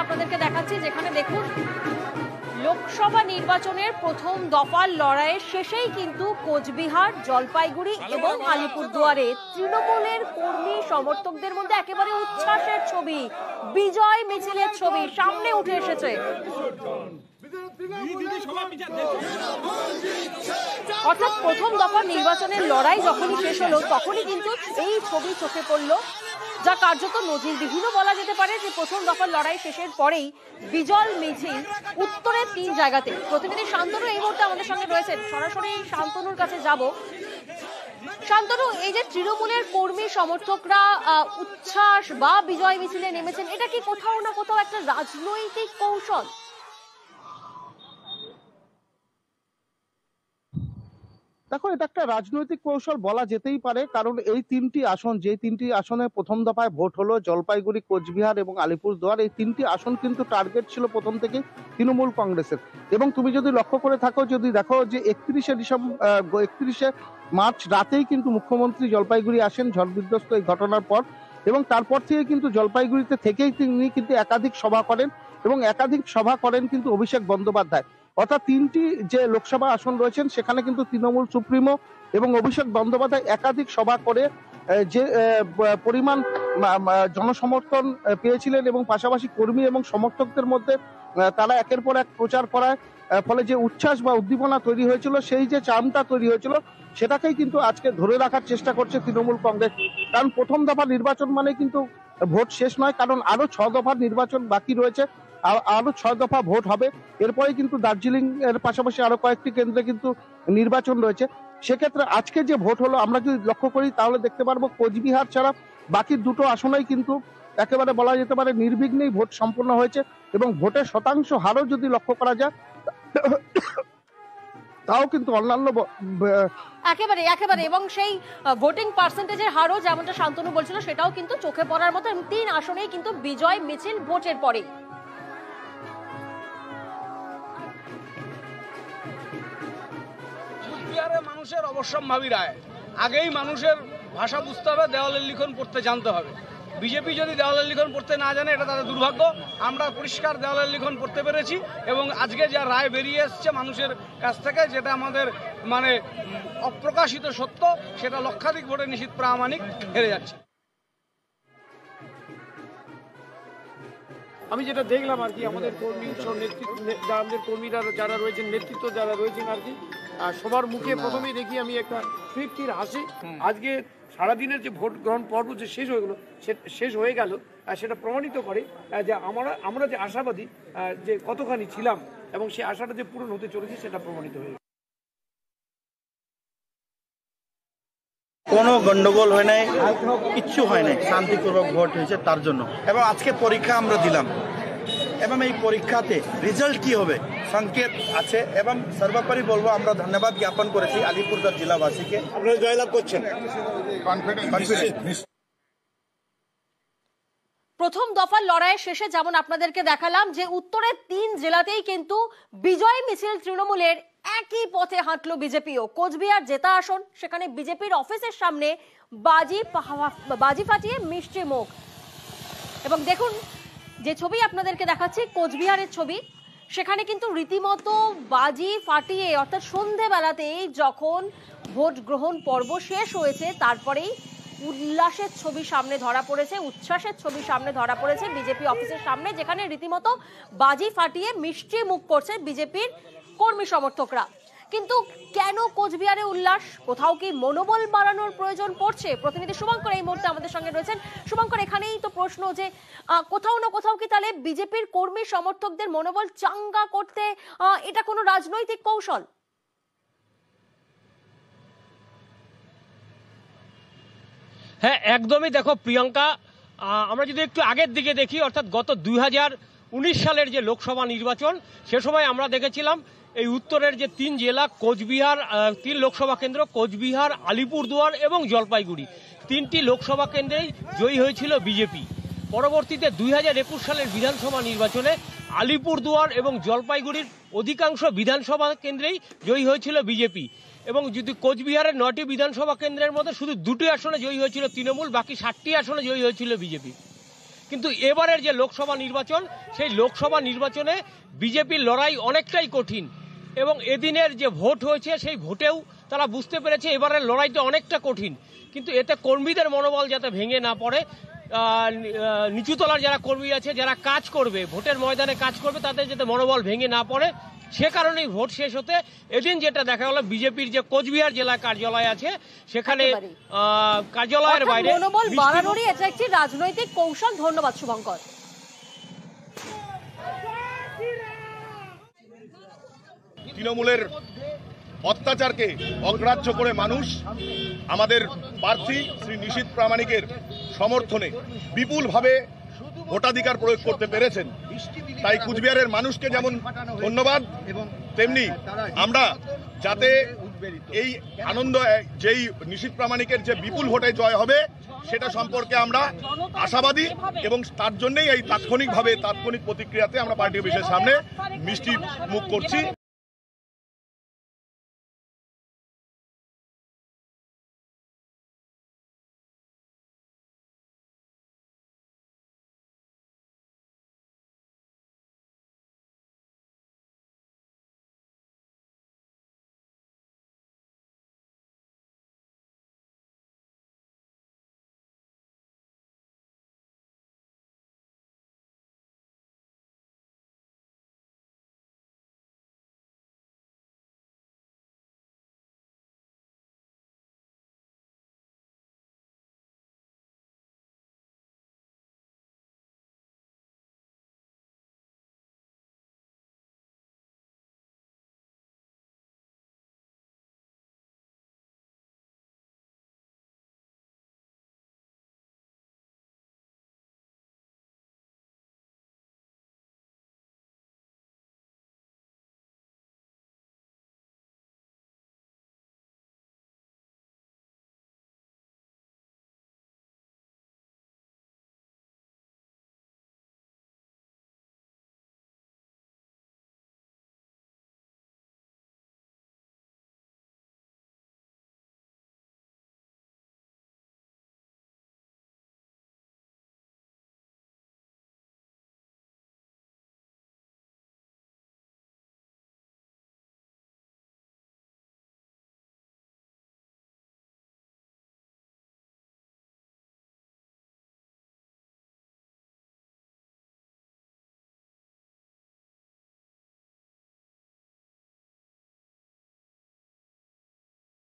আপনাদেরকে দেখাচ্ছি, যেখানে দেখুন লোকসভা নির্বাচনের প্রথম দফার লড়াইয়ের শেষেই কিন্তু কোচবিহার, জলপাইগুড়ি এবং আলিপুরদুয়ারে তৃণমূলের কর্মী সমর্থকদের মধ্যে একেবারে উচ্ছ্বাসের ছবি, বিজয় মিছিলের ছবি সামনে উঠে এসেছে। অর্থাৎ প্রথম দফার নির্বাচনের লড়াই যখনই শেষ হলো তখনই কিন্তু এই ছবি চোখে পড়লো, যা কার্যত নজিরবিহীন বলা যেতে পারে যে প্রথম দফার লড়াই শেষের পরেই বিজয় মিছিল উত্তরের 3 জায়গাতে। প্রতিনিধি শান্তনু এই মুহূর্তে আমাদের সঙ্গে রয়েছেন, সরাসরি শান্তনুর কাছে যাব। শান্তনু, এই যে তৃণমূলের কর্মী সমর্থকরা উচ্ছ্বাস বা বিজয় মিছিলে নেমেছেন, এটা কি কোথাও না কোথাও একটা রাজনৈতিক কৌশল? দেখো, এটা একটা রাজনৈতিক কৌশল বলা যেতেই পারে, কারণ এই 3টি আসন, যে 3টি আসনে প্রথম দফায় ভোট হলো, জলপাইগুড়ি, কোচবিহার এবং আলিপুরদুয়ার, এই 3টি আসন কিন্তু টার্গেট ছিল প্রথম থেকে তৃণমূল কংগ্রেসের। এবং তুমি যদি লক্ষ্য করে থাকো, যদি দেখো যে 31শে মার্চ রাতেই কিন্তু মুখ্যমন্ত্রী জলপাইগুড়ি আসেন ঝড় বিধ্বস্ত এই ঘটনার পর, এবং তারপর থেকে কিন্তু জলপাইগুড়িতে থেকেই তিনি কিন্তু একাধিক সভা করেন, এবং একাধিক সভা করেন কিন্তু অভিষেক বন্দ্যোপাধ্যায়। অর্থাৎ 3টি যে লোকসভা আসন রয়েছেন সেখানে কিন্তু তৃণমূল সুপ্রিমো এবং অভিষেক বন্দ্যোপাধ্যায় একাধিক সভা করে যে পরিমাণ জনসমর্থন পেয়েছিলেন, এবং পাশাপাশি কর্মী এবং সমর্থকদের মধ্যে তারা একের পর এক প্রচার করার ফলে যে উচ্ছ্বাস বা উদ্দীপনা তৈরি হয়েছিল, সেই যে চামটা তৈরি হয়েছিল, সেটাকেই কিন্তু আজকে ধরে রাখার চেষ্টা করছে তৃণমূল কংগ্রেস। কারণ প্রথম দফা নির্বাচন মানে কিন্তু ভোট শেষ নয়, কারণ আরো 6 দফার নির্বাচন বাকি রয়েছে, আরো 6 দফা ভোট হবে। এরপরে কিন্তু দার্জিলিং এর পাশাপাশি আরো কয়েকটি কেন্দ্রে কিন্তু নির্বাচন রয়েছে। সেক্ষেত্রে আজকে যে ভোট হলো, আমরা যদি লক্ষ্য করি তাহলে দেখতে পারবো কোচবিহার ছাড়া বাকি 2টো আসনেই কিন্তু একেবারে বলা যেতে পারে নির্বিঘ্নেই ভোট সম্পন্ন হয়েছে, এবং ভোটের শতাংশ হারও যদি লক্ষ্য করা যায় তাও কিন্তু অন্যান্য একেবারে এবং সেই ভোটিং পার্সেন্টেজের হারও যেমনটা শান্তনু বলছিল সেটাও কিন্তু চোখে পড়ার মতো। 3 আসনেই কিন্তু বিজয় মিছিল ভোটের পরে। মানুষের অবশ্যম্ভাবী রায়, আগেই মানুষের ভাষা বুঝতে হবে, দেওয়ালের লিখন পড়তে জানতে হবে। বিজেপি যদি দেওয়ালের লিখন পড়তে না জানে এটা তাদের দুর্ভাগ্য। আমরা পরিষ্কার দেওয়ালের লিখন পড়তে পেরেছি, এবং আজকে যা রায় বেরিয়ে এসছে মানুষের কাছ থেকে, যেটা আমাদের মানে অপ্রকাশিত সত্য, সেটা লক্ষাধিক ভোটে নিশ্চিত প্রামাণিক হেরে যাচ্ছে। আমি যেটা দেখলাম আর কি, আমাদের কর্মী আমাদের কর্মীরা যারা রয়েছেন, নেতৃত্ব যারা রয়েছেন আর কি, সবার মুখে প্রথমেই দেখি আমি একটা তৃপ্তির হাসি। আজকে সারাদিনের যে ভোট গ্রহণ পর্ব যে শেষ হয়ে গেল, সেটা প্রমাণিত করে যে আমরা যে আশাবাদী যে কতখানি ছিলাম, এবং সেই আশাটা যে পূরণ হতে চলেছে সেটা প্রমাণিত হয়ে গেল। কোনো গন্ডগোল হয় নাই, কিচ্ছু হয় নাই, শান্তিপূর্বক ভোট হয়েছে তার জন্য। এবং আজকে পরীক্ষা আমরা দিলাম, এবং এই পরীক্ষাতে রেজাল্ট কি হবে সংকেত আছে। এবং সর্বোপরি বলবো, আমরা ধন্যবাদ জ্ঞাপন করেছি আলিপুরদুয়ার জেলাবাসীকে। আপনারা জয়লাভ করছেন। প্রথম দফার লড়াইয়ের শেষে যেমন আপনাদেরকে দেখালাম যে উত্তরের 3 জেলাতেই কিন্তু বিজয় মিছিল তৃণমূলের, একই পথে হাঁটলো বিজেপিও। কোচবিহার জেতা আসন, সেখানে বিজেপির অফিসের সামনে বাজি ফাটিয়ে মিষ্টি মুখ। এবং দেখুন যে ছবি আপনাদেরকে দেখাচ্ছি, কোচবিহারের ছবি, সেখানে কিন্তু রীতিমতো বাজি ফাটিয়ে, অর্থাৎ সন্ধেবেলাতেই যখন ভোট গ্রহণ পর্ব শেষ হয়েছে, তারপরেই উল্লাসের ছবি সামনে ধরা পড়েছে, উচ্ছ্বাসের ছবি সামনে ধরা পড়েছে বিজেপি অফিসের সামনে, যেখানে রীতিমতো বাজি ফাটিয়ে মিষ্টি মুখ করছে বিজেপির কর্মী সমর্থকরা। কিন্তু কেন কোচবিহারে উল্লাস? কোথাও কি মনোবল বাড়ানোর প্রয়োজন পড়ছে? প্রতিনিধি শুভঙ্কর এই মুহূর্তে আমাদের সঙ্গে রয়েছেন। শুভঙ্কর, এখানেই তো প্রশ্ন যে কোথাও না কোথাও কি তাহলে বিজেপির কর্মী সমর্থকদের মনোবল চাঙ্গা করতে এটা কোনো রাজনৈতিক কৌশল? হ্যাঁ, একদমই। দেখো প্রিয়াঙ্কা, আমরা যদি একটু আগের দিকে দেখি, অর্থাৎ গত 2019 সালের যে লোকসভা নির্বাচন, সে সময় আমরা দেখেছিলাম এই উত্তরের যে 3 জেলা, কোচবিহার, 3 লোকসভা কেন্দ্র, কোচবিহার, আলিপুরদুয়ার এবং জলপাইগুড়ি, 3টি লোকসভা কেন্দ্রেই জয়ী হয়েছিল বিজেপি। পরবর্তীতে 2021 সালের বিধানসভা নির্বাচনে আলিপুরদুয়ার এবং জলপাইগুড়ির অধিকাংশ বিধানসভা কেন্দ্রেই জয়ী হয়েছিল বিজেপি। এবং যদি কোচবিহারের 9টি বিধানসভা কেন্দ্রের মধ্যে শুধু 2টি আসনে জয়ী হয়েছিল তৃণমূল, বাকি 7টি আসনে জয়ী হয়েছিল বিজেপি। কিন্তু এবারের যে লোকসভা নির্বাচন, সেই লোকসভা নির্বাচনে বিজেপির লড়াই অনেকটাই কঠিন এবং এদিনের যে ভোট হয়েছে সেই ভোটেও তারা বুঝতে পেরেছে এবারের লড়াইটা অনেকটা কঠিন। কিন্তু এতে কর্মীদের মনোবল যাতে ভেঙে না পড়ে, নিচুতলার যারা কর্মী আছে, যারা কাজ করবে, ভোটের ময়দানে কাজ করবে, তাদের যাতে মনোবল ভেঙে না পড়ে, সে কারণেই ভোট শেষ হতে এদিন যেটা দেখা গেল বিজেপির যে কোচবিহার জেলা কার্যালয় আছে সেখানে কার্যালয়ের বাইরে মনোবল বাড়ানোরই এটা একটি রাজনৈতিক কৌশল। ধন্যবাদ শুভঙ্কর। তৃণমূলের অত্যাচারকে অগ্রাহ্য করে মানুষ আমাদের প্রার্থী শ্রী নিশীথ প্রামাণিকের সমর্থনে বিপুলভাবে ভোটাধিকার প্রয়োগ করতে পেরেছেন। তাই কুচবিহারের মানুষকে যেমন ধন্যবাদ, তেমনি আমরা যাতে এই আনন্দ, যেই নিশীথ প্রামাণিকের যে বিপুল ভোটে জয় হবে সেটা সম্পর্কে আমরা আশাবাদী এবং তার জন্যই এই তাৎক্ষণিক প্রতিক্রিয়াতে আমরা পার্টি অফিসের সামনে মিষ্টি মুখ করছি।